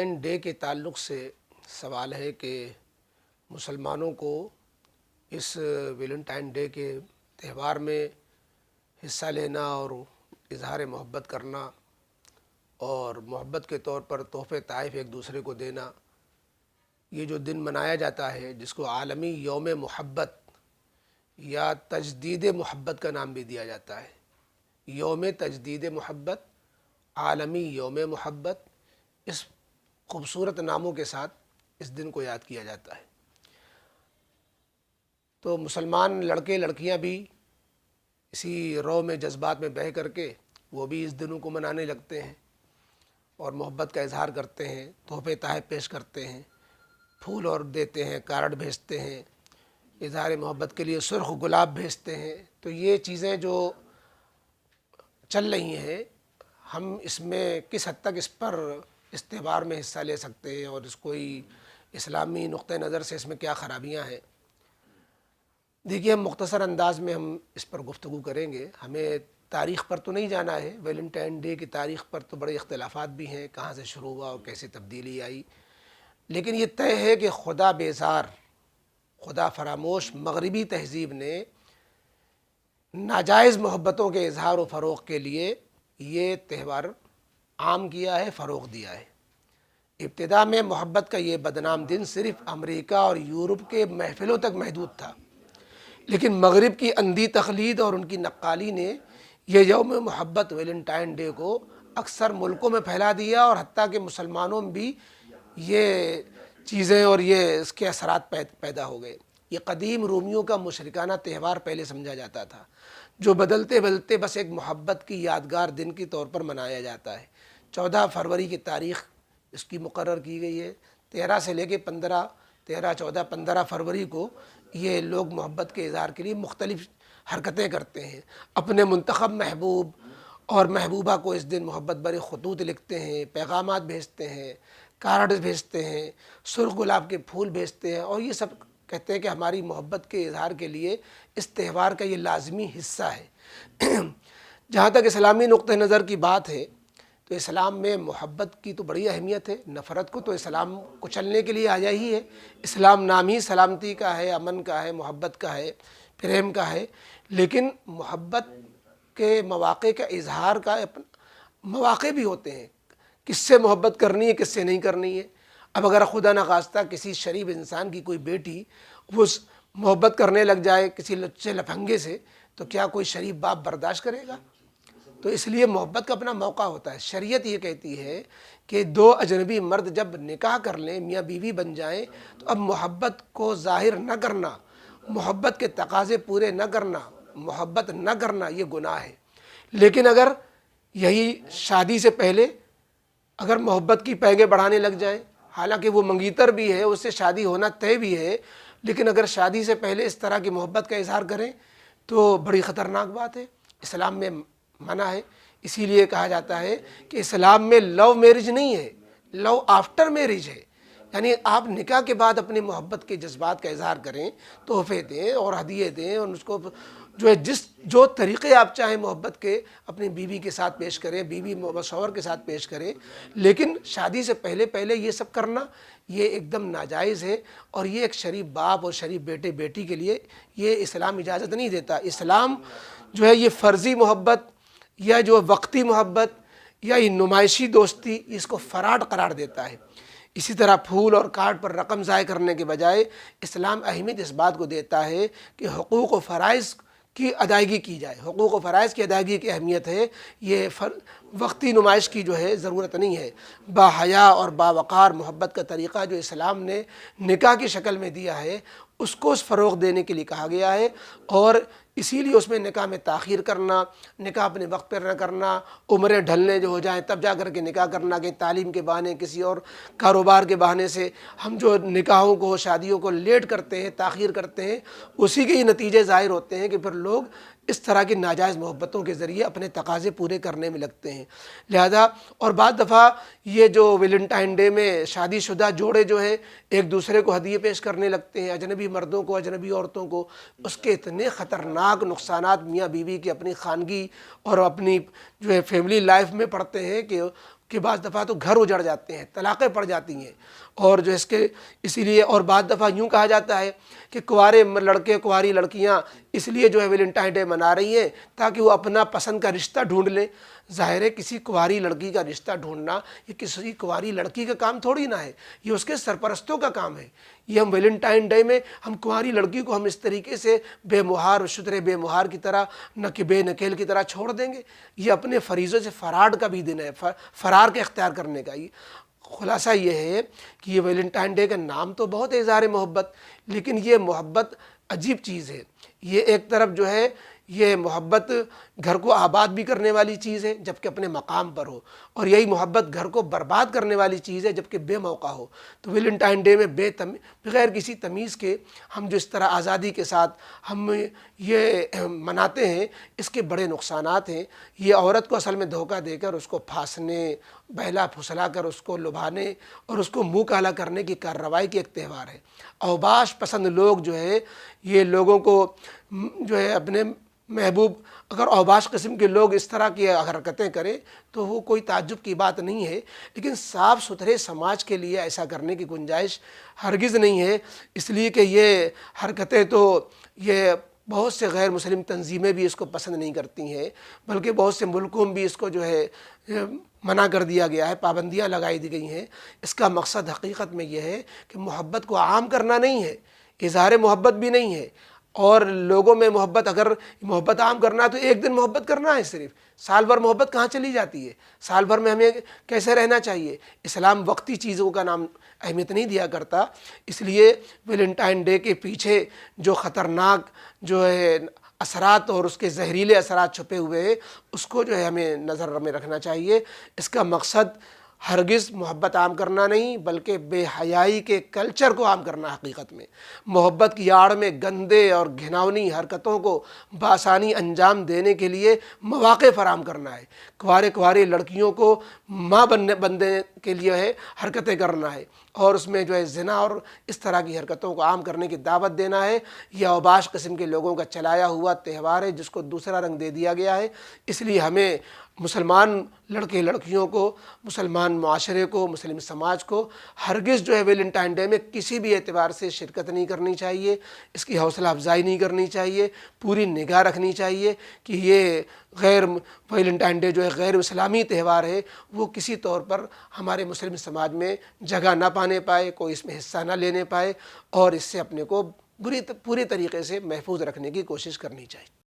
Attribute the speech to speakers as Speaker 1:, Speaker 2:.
Speaker 1: Valentine day کے تعلق سے سوال ہے کہ مسلمانوں کو اس ویلنٹائن ڈے کے تہوار میں حصہ لینا اور اظہار محبت کرنا اور محبت کے طور پر تحفے تحائف ایک دوسرے کو دینا، یہ جو دن منایا جاتا ہے جس کو عالمی یوم محبت یا تجدید محبت کا نام بھی دیا جاتا ہے، یوم تجدید محبت، عالمی یوم محبت، اس خوبصورت ناموں کے ساتھ اس دن کو یاد کیا جاتا ہے۔ تو مسلمان لڑکے لڑکیاں بھی اسی رو میں جذبات میں بہہ کر کے وہ بھی اس دنوں کو منانے لگتے ہیں اور محبت کا اظہار کرتے ہیں، تحفے تحائف پیش کرتے ہیں، پھول اور دیتے ہیں، کارڈ بھیجتے ہیں، اظہار محبت کے لیے سرخ گلاب بھیجتے ہیں۔ تو یہ چیزیں جو چل رہی ہیں، ہم اس میں کس حد تک اس پر اس تہوار میں حصہ لے سکتے ہیں اور اس کوئی اسلامی نقطہ نظر سے اس میں کیا خرابیاں ہیں؟ دیکھیے، ہم مختصر انداز میں ہم اس پر گفتگو کریں گے۔ ہمیں تاریخ پر تو نہیں جانا ہے، ویلنٹائن ڈے کی تاریخ پر تو بڑے اختلافات بھی ہیں، کہاں سے شروع ہوا اور کیسے تبدیلی آئی، لیکن یہ طے ہے کہ خدا بیزار، خدا فراموش مغربی تہذیب نے ناجائز محبتوں کے اظہار و فروغ کے لیے یہ تہوار عام کیا ہے، فروغ دیا ہے۔ ابتدا میں محبت کا یہ بدنام دن صرف امریکہ اور یورپ کے محفلوں تک محدود تھا، لیکن مغرب کی اندھی تقلید اور ان کی نقالی نے یہ یوم محبت ویلنٹائن ڈے کو اکثر ملکوں میں پھیلا دیا، اور حتیٰ کہ مسلمانوں میں بھی یہ چیزیں اور یہ اس کے اثرات پیدا ہو گئے۔ یہ قدیم رومیوں کا مشرکانہ تہوار پہلے سمجھا جاتا تھا، جو بدلتے بدلتے بس ایک محبت کی یادگار دن کے طور پر منایا جاتا ہے۔ 14 فروری کی تاریخ اس کی مقرر کی گئی ہے۔ 13 سے لے کے 15 فروری کو یہ لوگ محبت کے اظہار کے لیے مختلف حرکتیں کرتے ہیں، اپنے منتخب محبوب اور محبوبہ کو اس دن محبت بھرے خطوط لکھتے ہیں، پیغامات بھیجتے ہیں، کارڈز بھیجتے ہیں، سرخ گلاب کے پھول بھیجتے ہیں، اور یہ سب کہتے ہیں کہ ہماری محبت کے اظہار کے لیے اس تہوار کا یہ لازمی حصہ ہے۔ جہاں تک اسلامی نقطہ نظر کی بات ہے تو اسلام میں محبت کی تو بڑی اہمیت ہے، نفرت کو تو اسلام کچلنے کے لیے آیا ہی ہے۔ اسلام نام ہی سلامتی کا ہے، امن کا ہے، محبت کا ہے، پریم کا ہے، لیکن محبت کے مواقع کا اظہار کا مواقع بھی ہوتے ہیں، کس سے محبت کرنی ہے، کس سے نہیں کرنی ہے۔ اب اگر خدا نخواستہ کسی شریف انسان کی کوئی بیٹی وہ محبت کرنے لگ جائے کسی لچے لفنگے سے، تو کیا کوئی شریف باپ برداشت کرے گا؟ تو اس لیے محبت کا اپنا موقع ہوتا ہے۔ شریعت یہ کہتی ہے کہ دو اجنبی مرد جب نکاح کر لیں، میاں بیوی بن جائیں، تو اب محبت کو ظاہر نہ کرنا، محبت کے تقاضے پورے نہ کرنا، محبت نہ کرنا، یہ گناہ ہے۔ لیکن اگر یہی شادی سے پہلے اگر محبت کی پیگیں بڑھانے لگ جائیں، حالانکہ وہ منگیتر بھی ہے، اس سے شادی ہونا طے بھی ہے، لیکن اگر شادی سے پہلے اس طرح کی محبت کا اظہار کریں تو بڑی خطرناک بات ہے، اسلام میں منع ہے۔ اسی لیے کہا جاتا ہے کہ اسلام میں لو میرج نہیں ہے، لو آفٹر میرج ہے، یعنی آپ نکاح کے بعد اپنی محبت کے جذبات کا اظہار کریں، تحفے دیں اور ہدیے دیں، اور اس کو جو ہے جو طریقے آپ چاہیں محبت کے اپنی بیوی کے ساتھ پیش کریں، بیوی شوہر کے ساتھ پیش کریں، لیکن شادی سے پہلے یہ سب کرنا یہ ایک دم ناجائز ہے، اور یہ ایک شریف باپ اور شریف بیٹے بیٹی کے لیے یہ اسلام اجازت نہیں دیتا۔ اسلام جو ہے یہ فرضی محبت یا جو وقتی محبت یا یہ نمائشی دوستی، اس کو فراڈ قرار دیتا ہے۔ اسی طرح پھول اور کارڈ پر رقم ضائع کرنے کے بجائے اسلام اہمیت اس بات کو دیتا ہے کہ حقوق و فرائض کی ادائیگی کی جائے۔ حقوق و فرائض کی ادائیگی کی اہمیت ہے، یہ وقتی نمائش کی جو ہے ضرورت نہیں ہے۔ باحیا اور باوقار محبت کا طریقہ جو اسلام نے نکاح کی شکل میں دیا ہے، اس کو فروغ دینے کے لیے کہا گیا ہے، اور اسی لیے اس میں نکاح میں تاخیر کرنا، نکاح اپنے وقت پر نہ کرنا، عمریں ڈھلنے جو ہو جائیں تب جا کر کے نکاح کرنا، کہ تعلیم کے بہانے کسی اور کاروبار کے بہانے سے ہم جو نکاحوں کو شادیوں کو لیٹ کرتے ہیں، تاخیر کرتے ہیں، اسی کے یہ نتیجے ظاہر ہوتے ہیں کہ پھر لوگ اس طرح کی ناجائز محبتوں کے ذریعے اپنے تقاضے پورے کرنے میں لگتے ہیں۔ لہذا اور بعض دفعہ یہ جو ویلنٹائن ڈے میں شادی شدہ جوڑے جو ہے ایک دوسرے کو ہدیے پیش کرنے لگتے ہیں، اجنبی مردوں کو، اجنبی عورتوں کو، اس کے اتنے خطرناک نقصانات میاں بیوی کی اپنی خانگی اور اپنی جو ہے فیملی لائف میں پڑتے ہیں کہ بعض دفعہ تو گھر اجڑ جاتے ہیں، طلاقیں پڑ جاتی ہیں، اور جو اس کے اسی لیے اور بعض دفعہ یوں کہا جاتا ہے کہ کنوارے لڑکے کنواری لڑکیاں اس لیے جو ہے ویلنٹائن ڈے منا رہی ہیں تاکہ وہ اپنا پسند کا رشتہ ڈھونڈ لیں۔ ظاہر ہے کسی کنواری لڑکی کا رشتہ ڈھونڈنا یہ کسی کنواری لڑکی کا کام تھوڑی نہ ہے، یہ اس کے سرپرستوں کا کام ہے۔ یہ ہم ویلنٹائن ڈے میں ہم کنواری لڑکی کو ہم اس طریقے سے بے مہار و شتر بے مہار کی طرح نہ کہ بے نکیل کی طرح چھوڑ دیں گے؟ یہ اپنے فریضوں سے فرار کا بھی دن ہے، فرار کا اختیار کرنے کا۔ یہ خلاصہ یہ ہے کہ یہ ویلنٹائن ڈے کا نام تو بہت اظہار محبت، لیکن یہ محبت عجیب چیز ہے۔ یہ ایک طرف جو ہے یہ محبت گھر کو آباد بھی کرنے والی چیز ہے جبکہ اپنے مقام پر ہو، اور یہی محبت گھر کو برباد کرنے والی چیز ہے جبکہ بے موقع ہو۔ تو ویلنٹائن ڈے میں بغیر کسی تمیز کے ہم جو اس طرح آزادی کے ساتھ ہم یہ مناتے ہیں، اس کے بڑے نقصانات ہیں۔ یہ عورت کو اصل میں دھوکہ دے کر اس کو پھانسنے، بہلا پھسلا کر اس کو لبھانے اور اس کو منہ کالا کرنے کی کارروائی کی ایک تہوار ہے۔ اوباش پسند لوگ جو ہے یہ لوگوں کو جو ہے اپنے محبوب، اگر اوباش قسم کے لوگ اس طرح کی حرکتیں کریں تو وہ کوئی تعجب کی بات نہیں ہے، لیکن صاف ستھرے سماج کے لیے ایسا کرنے کی گنجائش ہرگز نہیں ہے، اس لیے کہ یہ حرکتیں تو یہ بہت سے غیر مسلم تنظیمیں بھی اس کو پسند نہیں کرتی ہیں، بلکہ بہت سے ملکوں میں بھی اس کو جو ہے منع کر دیا گیا ہے، پابندیاں لگائی دی گئی ہیں۔ اس کا مقصد حقیقت میں یہ ہے کہ محبت کو عام کرنا نہیں ہے، اظہار محبت بھی نہیں ہے، اور لوگوں میں محبت، اگر محبت عام کرنا ہے تو ایک دن محبت کرنا ہے صرف، سال بھر محبت کہاں چلی جاتی ہے؟ سال بھر میں ہمیں کیسے رہنا چاہیے؟ اسلام وقتی چیزوں کا نام اہمیت نہیں دیا کرتا، اس لیے ویلنٹائن ڈے کے پیچھے جو خطرناک جو ہے اثرات اور اس کے زہریلے اثرات چھپے ہوئے ہیں اس کو جو ہے ہمیں نظر میں رکھنا چاہیے۔ اس کا مقصد ہرگز محبت عام کرنا نہیں بلکہ بے حیائی کے کلچر کو عام کرنا۔ حقیقت میں محبت کی آڑ میں گندے اور گھناؤنی حرکتوں کو بآسانی انجام دینے کے لیے مواقع فراہم کرنا ہے۔ کنواری لڑکیوں کو ماں بننے کے لیے ہے حرکتیں کرنا ہے، اور اس میں جو ہے زنا اور اس طرح کی حرکتوں کو عام کرنے کی دعوت دینا ہے۔ یہ اوباش قسم کے لوگوں کا چلایا ہوا تہوار ہے جس کو دوسرا رنگ دے دیا گیا ہے۔ اس لیے ہمیں مسلمان لڑکے لڑکیوں کو، مسلمان معاشرے کو، مسلم سماج کو ہرگز جو ہے ویلنٹائن ڈے میں کسی بھی اعتبار سے شرکت نہیں کرنی چاہیے، اس کی حوصلہ افزائی نہیں کرنی چاہیے، پوری نگاہ رکھنی چاہیے کہ یہ ویلنٹائن ڈے جو ہے غیر اسلامی تہوار ہے، وہ کسی طور پر ہمارے مسلم سماج میں جگہ نہ پانے پائے، کوئی اس میں حصہ نہ لینے پائے، اور اس سے اپنے کو پوری طریقے سے محفوظ رکھنے کی کوشش کرنی چاہیے۔